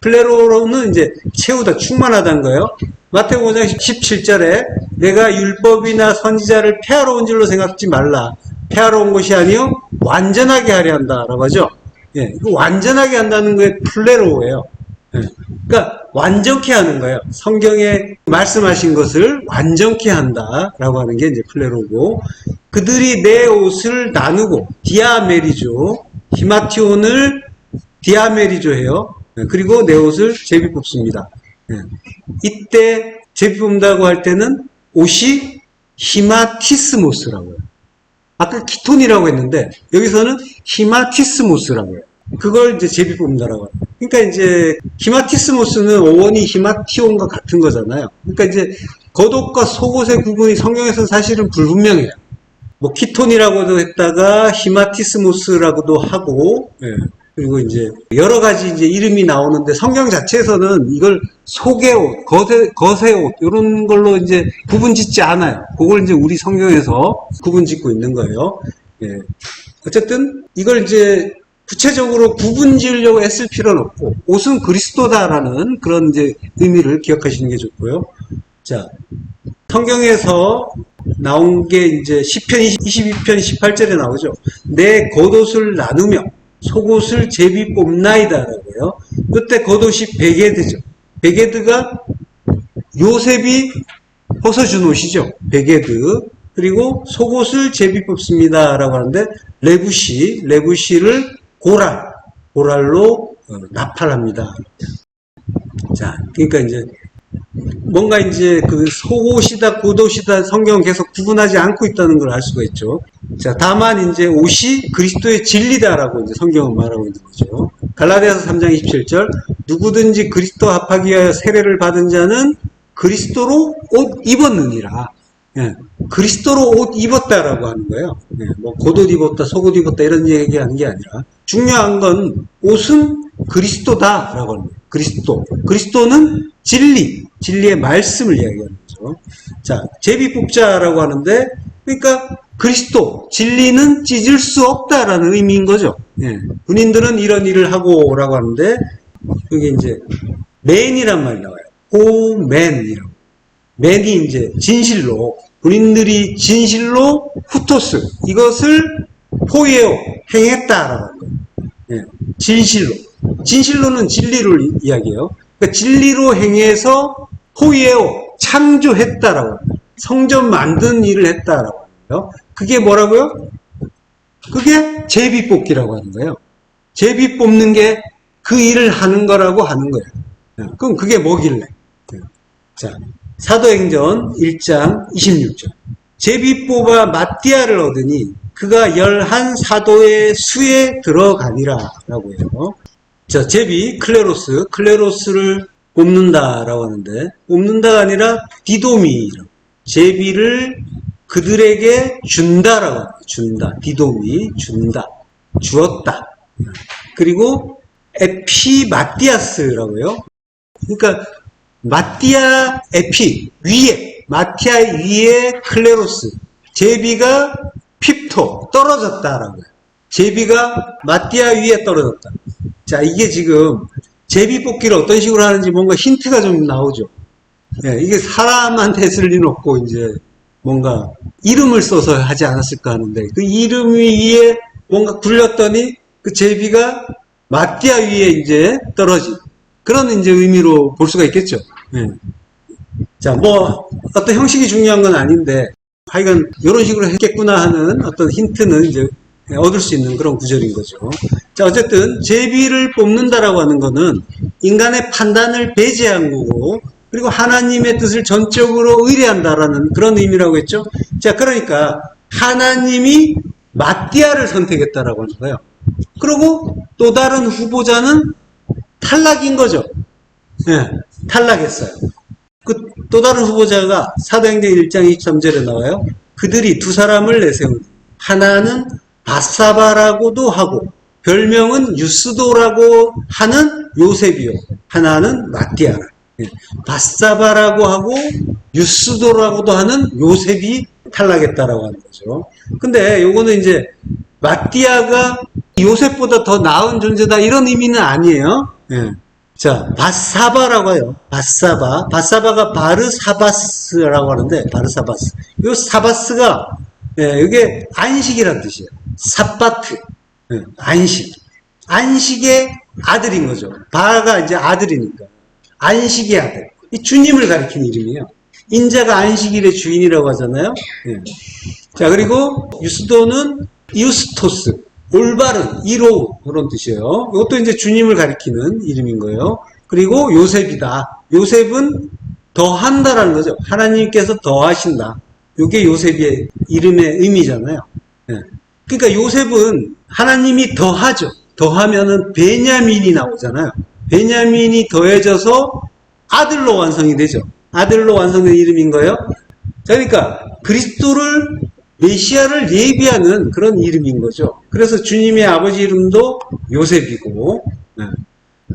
플레로로는 이제 채우다, 충만하다는 거예요. 마태복음 5장 17절에 내가 율법이나 선지자를 폐하러 온 줄로 생각지 말라. 폐하러 온 것이 아니요 완전하게 하려 한다라고 하죠. 이거 완전하게 한다는 게 플레로예요. 그러니까 완전케 하는 거예요. 성경에 말씀하신 것을 완전케 한다라고 하는 게 이제 플레로고, 그들이 내 옷을 나누고 디아메리조, 히마티온을 디아메리조 해요. 그리고 내 옷을 제비 뽑습니다. 이때 제비 뽑는다고 할 때는 옷이 히마티스모스라고 해요. 아까 키톤이라고 했는데 여기서는 히마티스모스라고 해요. 그걸 이제 제비 뽑는다라고 해요. 그러니까 이제 히마티스모스는 어원이 히마티온과 같은 거잖아요. 그러니까 이제 겉옷과 속옷의 구분이 성경에서는 사실은 불분명해요. 뭐 키톤이라고도 했다가 히마티스모스라고도 하고, 그리고 이제 여러 가지 이제 이름이 나오는데 성경 자체에서는 이걸 속의 옷, 겉의 옷 이런 걸로 이제 구분 짓지 않아요. 그걸 이제 우리 성경에서 구분 짓고 있는 거예요. 어쨌든 이걸 이제 구체적으로 구분 지으려고 애쓸 필요는 없고, 옷은 그리스도다라는 그런 이제 의미를 기억하시는 게 좋고요. 자, 성경에서 나온 게 이제 시편 22편 18절에 나오죠. 내 겉옷을 나누며 속옷을 제비 뽑나이다라고 해요. 그때 겉옷이 베게드죠. 베게드가 요셉이 벗어준 옷이죠. 베게드. 그리고 속옷을 제비 뽑습니다라고 하는데 레부시를 고랄로 나팔합니다. 자, 그러니까 이제 뭔가 이제 그 속옷이다 겉옷이다 성경은 계속 구분하지 않고 있다는 걸 알 수가 있죠. 자, 다만 이제 옷이 그리스도의 진리다라고 이제 성경은 말하고 있는 거죠. 갈라디아서 3장 27절 누구든지 그리스도 합하기 위하여 세례를 받은 자는 그리스도로 옷 입었느니라. 그리스도로 옷 입었다라고 하는 거예요. 뭐 겉옷 입었다, 속옷 입었다 이런 얘기하는 게 아니라 중요한 건 옷은 그리스도다라고 하는 거예요. 그리스도는 진리의 말씀을 이야기하는 거죠. 자, 제비 뽑자라고 하는데, 그러니까 그리스도, 진리는 찢을 수 없다라는 의미인 거죠. 군인들은 이런 일을 하고라고 하는데, 여기 이제 맨이란 말이 나와요. 고맨이라고. 맨이 이제 진실로, 군인들이 진실로 후토스, 이것을 포예오, 행했다라고 하는 거예요. 진실로는 진리를 이야기해요. 그러니까 진리로 행해서 포예오, 창조했다라고 합니다. 성전 만든 일을 했다라고 하고요. 그게 뭐라고요? 그게 제비 뽑기라고 하는 거예요. 제비 뽑는 게 그 일을 하는 거라고 하는 거예요. 그럼 그게 뭐길래? 자, 사도행전 1장 26절. 제비 뽑아 마띠아를 얻으니 그가 11사도의 수에 들어가니라 라고 해요. 자, 제비, 클레로스를 뽑는다라고 하는데, 뽑는다가 아니라 디도미라고. 제비를 그들에게 준다라고 합니다. 준다. 디도미, 준다. 주었다. 그리고 에피마티아스라고 해요. 그러니까 마티아 에피, 위에, 마티아 위에 클레로스. 제비가 핍토, 떨어졌다라고 해요. 제비가 마띠아 위에 떨어졌다. 자, 이게 지금 제비 뽑기를 어떤 식으로 하는지 뭔가 힌트가 좀 나오죠. 이게 사람한테 쓸 리는 없고 이제 뭔가 이름을 써서 하지 않았을까 하는데 그 이름 위에 뭔가 굴렸더니 그 제비가 마띠아 위에 이제 떨어진 그런 이제 의미로 볼 수가 있겠죠. 자, 뭐 어떤 형식이 중요한 건 아닌데 하여간 이런 식으로 했겠구나 하는 어떤 힌트는 이제 얻을 수 있는 그런 구절인 거죠. 자, 어쨌든 제비를 뽑는다라고 하는 거는 인간의 판단을 배제한 거고, 그리고 하나님의 뜻을 전적으로 의뢰한다라는 그런 의미라고 했죠. 자, 그러니까 하나님이 마띠아를 선택했다라고 하는 거예요. 그리고 또 다른 후보자는 탈락인 거죠. 탈락했어요. 그 또 다른 후보자가 사도행전 1장 23절에 나와요. 그들이 두 사람을 내세우니 하나는 바사바라고도 하고, 별명은 유스도라고 하는 요셉이요. 하나는 마띠아라. 바사바라고 하고 유스도라고도 하는 요셉이 탈락했다라고 하는 거죠. 근데 요거는 이제 마띠아가 요셉보다 더 나은 존재다 이런 의미는 아니에요. 예. 자, 바사바라고 해요. 바사바. 바사바가 바르사바스라고 하는데, 바르사바스. 요 사바스가, 예, 이게 안식이란 뜻이에요. 사바트. 예, 안식. 안식의 아들인 거죠. 바가 이제 아들이니까. 안식의 아들. 이 주님을 가리키는 이름이에요. 인자가 안식일의 주인이라고 하잖아요. 예. 자, 그리고 유스도는 유스토스. 올바른, 이로운 그런 뜻이에요. 이것도 이제 주님을 가리키는 이름인 거예요. 그리고 요셉이다. 요셉은 더한다라는 거죠. 하나님께서 더하신다. 이게 요셉의 이름의 의미잖아요. 예. 그러니까 요셉은 하나님이 더하죠. 더하면은 베냐민이 나오잖아요. 베냐민이 더해져서 아들로 완성이 되죠. 아들로 완성된 이름인 거예요. 자, 그러니까 그리스도를 메시아를 예비하는 그런 이름인 거죠. 그래서 주님의 아버지 이름도 요셉이고, 네.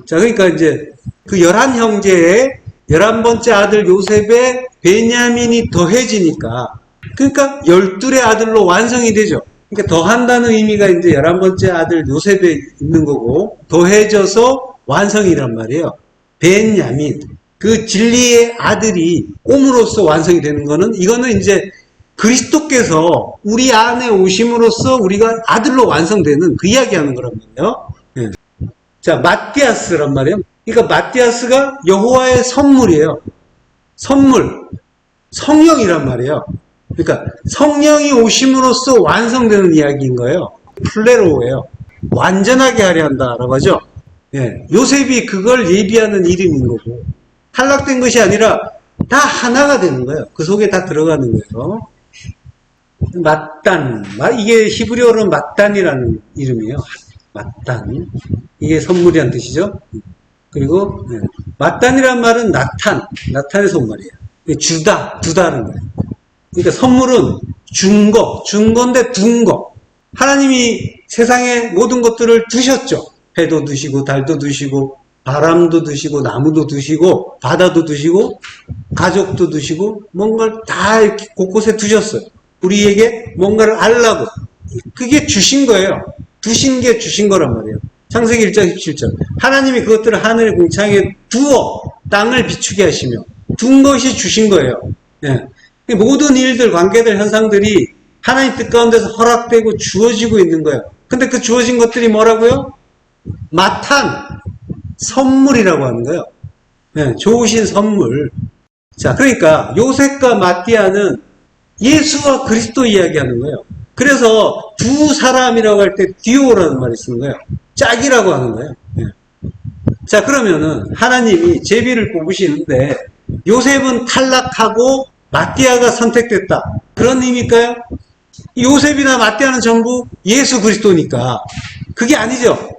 자, 그러니까 이제 그 11형제의 11번째 아들 요셉의 베냐민이 더해지니까, 그러니까 12의 아들로 완성이 되죠. 그러니까 더한다는 의미가 이제 11번째 아들 요셉에 있는 거고, 더해져서 완성이란 말이에요. 베냐민. 그 진리의 아들이 옴으로써 완성이 되는 거는, 이거는 이제 그리스도께서 우리 안에 오심으로써 우리가 아들로 완성되는 그 이야기하는 거란 말이에요. 예. 자, 마띠아스란 말이에요. 그러니까 마띠아스가 여호와의 선물이에요. 선물. 성령이란 말이에요. 그러니까 성령이 오심으로써 완성되는 이야기인 거예요. 플레로예요. 완전하게 하려 한다라고 하죠. 예. 요셉이 그걸 예비하는 이름인 거고, 탈락된 것이 아니라 다 하나가 되는 거예요. 그 속에 다 들어가는 거예요. mat단, 이게 히브리어로는 mat단이라는 이름이에요. mat단. 이게 선물이란 뜻이죠. 그리고 mat단이란 말은 나탄의 손말이에요. 주다, 두다는 거예요. 그러니까 선물은 준 건데 둔 거. 하나님이 세상에 모든 것들을 두셨죠. 해도 두시고 달도 두시고 바람도 두시고 나무도 두시고 바다도 두시고 가족도 두시고 뭔가를 다 이렇게 곳곳에 두셨어요. 우리에게 뭔가를 알라고. 그게 주신 거예요. 두신 게 주신 거란 말이에요. 창세기 1장 17절. 하나님이 그것들을 하늘의 궁창에 두어 땅을 비추게 하시며 둔 것이 주신 거예요. 예. 모든 일들, 관계들, 현상들이 하나님 뜻 가운데서 허락되고 주어지고 있는 거예요. 근데 그 주어진 것들이 뭐라고요? 마탄, 선물이라고 하는 거예요. 예, 좋으신 선물. 자, 그러니까 요셉과 마띠아는 예수와 그리스도 이야기하는 거예요. 그래서 두 사람이라고 할 때 듀오라는 말이 쓰는 거예요. 짝이라고 하는 거예요. 예. 자, 그러면은 하나님이 제비를 뽑으시는데 요셉은 탈락하고 마띠아가 선택됐다. 그런 의미일까요? 요셉이나 마띠아는 전부 예수 그리스도니까 그게 아니죠.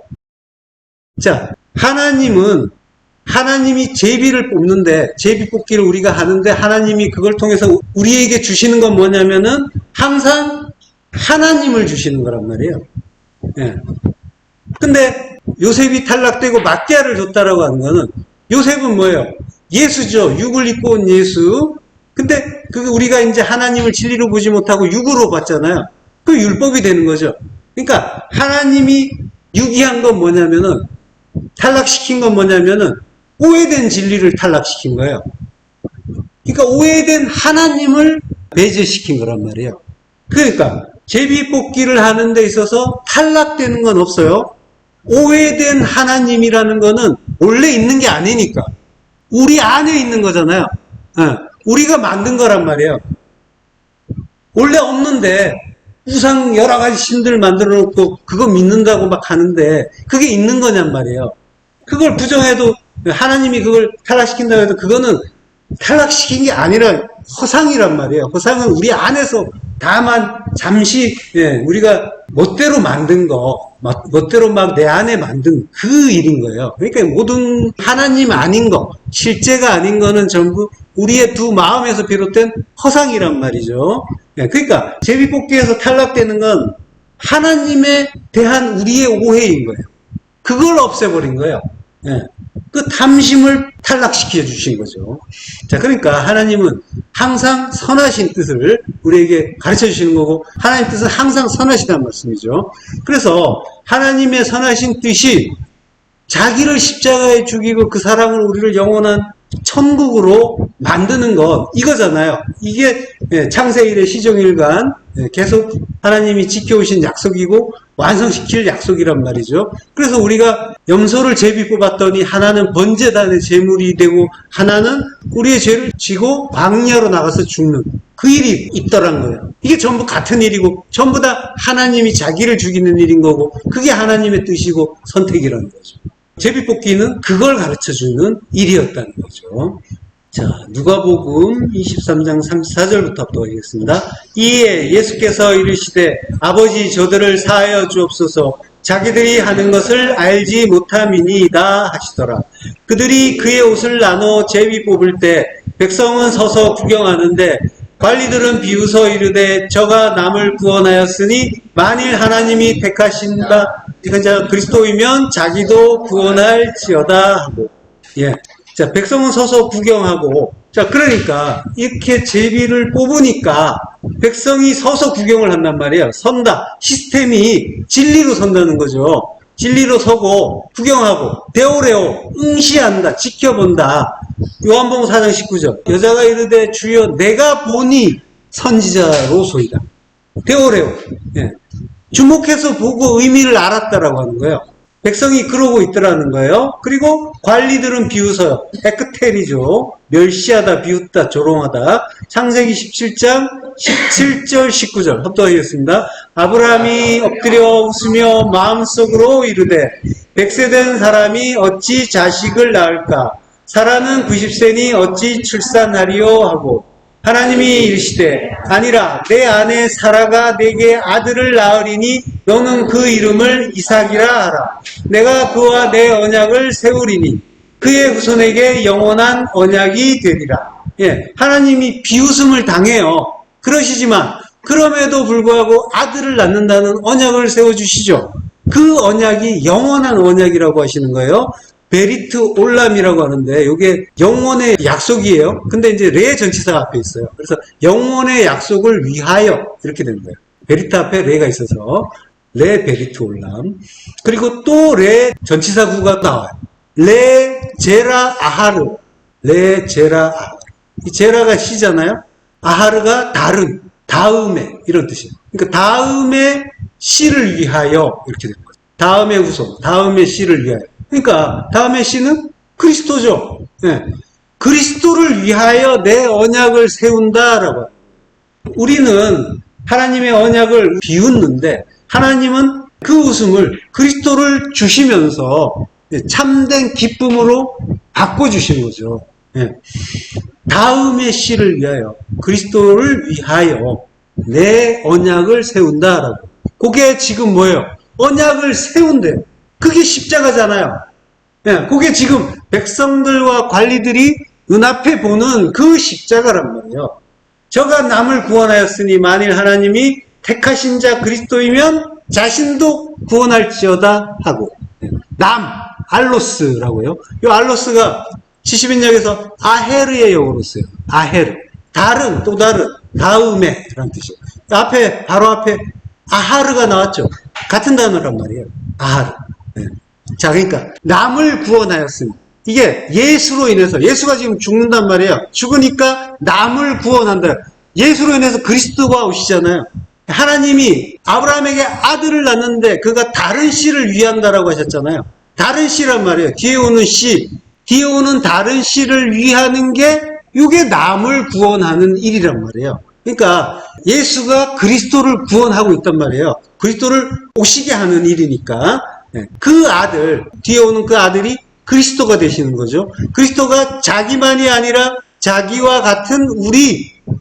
자, 하나님이 제비를 뽑는데, 제비 뽑기를 우리가 하는데, 하나님이 그걸 통해서 우리에게 주시는 건 뭐냐면은, 항상 하나님을 주시는 거란 말이에요. 예. 근데, 요셉이 탈락되고 마띠아를 줬다라고 하는 거는, 요셉은 뭐예요? 예수죠. 육을 입고 온 예수. 근데, 우리가 이제 하나님을 진리로 보지 못하고 육으로 봤잖아요. 그 율법이 되는 거죠. 그러니까, 하나님이 유기한 건 뭐냐면은, 탈락시킨 건 뭐냐면은 오해된 진리를 탈락시킨 거예요. 그러니까 오해된 하나님을 배제시킨 거란 말이에요. 그러니까 제비 뽑기를 하는 데 있어서 탈락되는 건 없어요. 오해된 하나님이라는 거는 원래 있는 게 아니니까 우리 안에 있는 거잖아요. 우리가 만든 거란 말이에요. 원래 없는데 우상 여러 가지 신들 만들어 놓고 그거 믿는다고 막 하는데 그게 있는 거냔 말이에요. 그걸 부정해도 하나님이 그걸 탈락시킨다고 해도 그거는 탈락시킨 게 아니라 허상이란 말이에요. 허상은 우리 안에서 다만 잠시 우리가 멋대로 만든 거, 멋대로 막 내 안에 만든 그 일인 거예요. 그러니까 모든 하나님 아닌 거, 실제가 아닌 거는 전부 우리의 두 마음에서 비롯된 허상이란 말이죠. 그러니까 제비뽑기에서 탈락되는 건 하나님에 대한 우리의 오해인 거예요. 그걸 없애버린 거예요. 예. 그 탐심을 탈락시켜 주신 거죠. 자, 그러니까 하나님은 항상 선하신 뜻을 우리에게 가르쳐 주시는 거고, 하나님 뜻은 항상 선하시다는 말씀이죠. 그래서 하나님의 선하신 뜻이 자기를 십자가에 죽이고 그 사랑을 우리를 영원한 천국으로 만드는 것, 이거잖아요. 이게 창세 이래 시종일관 계속 하나님이 지켜오신 약속이고 완성시킬 약속이란 말이죠. 그래서 우리가 염소를 제비 뽑았더니 하나는 번제단의 제물이 되고 하나는 우리의 죄를 지고 광야로 나가서 죽는 그 일이 있더란 거예요. 이게 전부 같은 일이고 전부 다 하나님이 자기를 죽이는 일인 거고, 그게 하나님의 뜻이고 선택이라는 거죠. 제비뽑기는 그걸 가르쳐주는 일이었다는 거죠. 자, 누가복음 23장 34절부터 합독 하겠습니다. 이에 예수께서 이르시되 아버지 저들을 사하여 주옵소서, 자기들이 하는 것을 알지 못함이니이다 하시더라. 그들이 그의 옷을 나눠 제비 뽑을 때 백성은 서서 구경하는데 관리들은 비웃어 이르되 저가 남을 구원하였으니 만일 하나님이 택하신다 그리스도이면 자기도 구원할지어다 하고. 예. 자, 백성은 서서 구경하고, 자, 그러니까 이렇게 제비를 뽑으니까 백성이 서서 구경을 한단 말이에요. 선다. 시스템이 진리로 선다는 거죠. 진리로 서고 구경하고 데오레오 응시한다. 지켜본다. 요한복음 4장 19절. 여자가 이르되 주여 내가 보니 선지자로소이다. 데오레오. 예. 주목해서 보고 의미를 알았다라고 하는 거예요. 백성이 그러고 있더라는 거예요. 그리고 관리들은 비웃어요. 에크텔이죠. 멸시하다, 비웃다, 조롱하다. 창세기 17장 17절 19절 합독하겠습니다. 아브라함이 엎드려 웃으며 마음속으로 이르되 100세 된 사람이 어찌 자식을 낳을까? 사라는 90세니 어찌 출산하리요? 하고 하나님이 이르시되 아니라 내 아내 사라가 내게 아들을 낳으리니 너는 그 이름을 이삭이라 하라. 내가 그와 내 언약을 세우리니 그의 후손에게 영원한 언약이 되리라. 예, 하나님이 비웃음을 당해요. 그러시지만 그럼에도 불구하고 아들을 낳는다는 언약을 세워주시죠. 그 언약이 영원한 언약이라고 하시는 거예요. 베리트 올람이라고 하는데 이게 영원의 약속이에요. 근데 이제 레 전치사가 앞에 있어요. 그래서 영원의 약속을 위하여 이렇게 되는 거예요. 베리트 앞에 레가 있어서 레 베리트 올람. 그리고 또 레 전치사 구가 나와요. 레 제라 아하르. 레 제라 아하르. 이 제라가 시잖아요. 아하르가 다른, 다음에 이런 뜻이에요. 그러니까 다음에 씨를 위하여 이렇게 되는 거예요. 다음의 후손, 다음의 씨를 위하여. 그러니까 다음의 씨는 그리스도죠. 네. 그리스도를 위하여 내 언약을 세운다라고 해요. 우리는 하나님의 언약을 비웃는데 하나님은 그 웃음을 그리스도를 주시면서 참된 기쁨으로 바꿔주신 거죠. 네. 다음의 씨를 위하여, 그리스도를 위하여 내 언약을 세운다라고. 그게 지금 뭐예요? 언약을 세운대요. 그게 십자가잖아요. 예, 그게 지금 백성들과 관리들이 눈앞에 보는 그 십자가란 말이에요. 저가 남을 구원하였으니 만일 하나님이 택하신 자 그리스도이면 자신도 구원할지어다 하고. 남, 알로스라고요. 이 알로스가 70인역에서 아헤르의 영어로 써요. 아헤르. 다른, 또 다른, 다음에 라는 뜻이에요. 앞에, 바로 앞에 아하르가 나왔죠. 같은 단어란 말이에요. 아하르. 네. 자, 그러니까 남을 구원하였으니 이게 예수로 인해서, 예수가 지금 죽는단 말이에요. 죽으니까 남을 구원한다. 예수로 인해서 그리스도가 오시잖아요. 하나님이 아브라함에게 아들을 낳는데 그가 다른 씨를 위한다라고 하셨잖아요. 다른 씨란 말이에요. 뒤에 오는 씨, 뒤에 오는 다른 씨를 위하는 게 이게 남을 구원하는 일이란 말이에요. 그러니까 예수가 그리스도를 구원하고 있단 말이에요. 그리스도를 오시게 하는 일이니까. 그 아들, 뒤에 오는 그 아들이 그리스도가 되시는 거죠. 그리스도가 자기만이 아니라 자기와 같은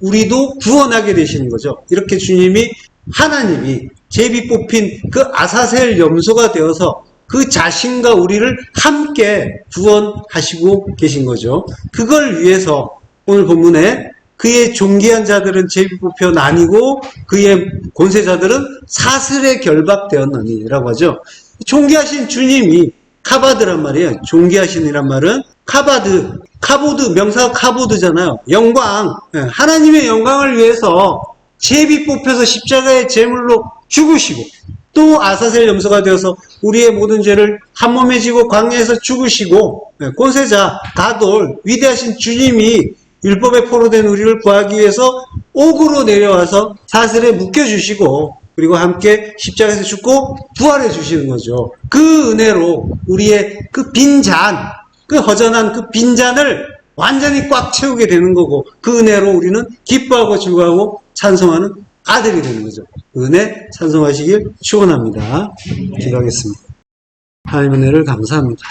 우리도 구원하게 되시는 거죠. 이렇게 주님이, 하나님이 제비 뽑힌 그 아사셀 염소가 되어서 그 자신과 우리를 함께 구원하시고 계신 거죠. 그걸 위해서 오늘 본문에 그의 존귀한 자들은 제비 뽑혀 나뉘고 그의 권세자들은 사슬에 결박되었느니라고 하죠. 존귀하신 주님이 카바드란 말이에요. 존귀하신이란 말은 카보드, 명사가 카보드잖아요. 영광, 하나님의 영광을 위해서 제비 뽑혀서 십자가의 제물로 죽으시고 또 아사셀 염소가 되어서 우리의 모든 죄를 한 몸에 지고 광야에서 죽으시고 권세자, 가돌, 위대하신 주님이 율법에 포로된 우리를 구하기 위해서 옥으로 내려와서 사슬에 묶여주시고 그리고 함께 십자가에서 죽고 부활해 주시는 거죠. 그 은혜로 우리의 그 빈잔, 그 허전한 그 빈잔을 완전히 꽉 채우게 되는 거고 그 은혜로 우리는 기뻐하고 즐거워하고 찬송하는 아들이 되는 거죠. 그 은혜 찬송하시길 축원합니다. 기도하겠습니다. 하나님의 은혜를 감사합니다.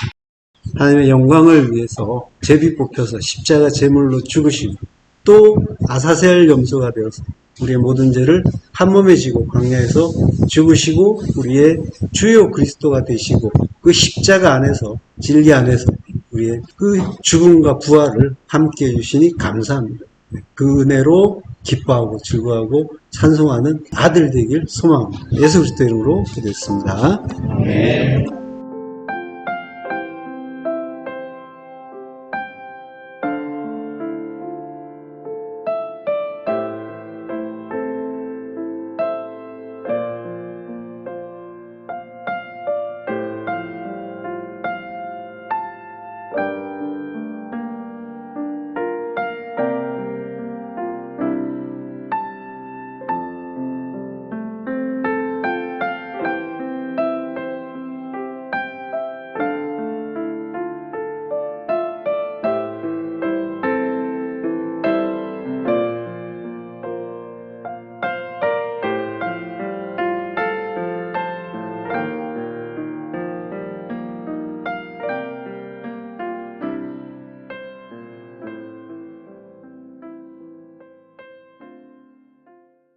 하나님의 영광을 위해서 제비 뽑혀서 십자가 제물로 죽으시고 또 아사셀 염소가 되어서 우리의 모든 죄를 한 몸에 지고 광야에서 죽으시고 우리의 주요 그리스도가 되시고 그 십자가 안에서 진리 안에서 우리의 그 죽음과 부활을 함께 해주시니 감사합니다. 그 은혜로 기뻐하고 즐거워하고 찬송하는 아들 되길 소망합니다. 예수 그리스도 이름으로 기도했습니다. 네.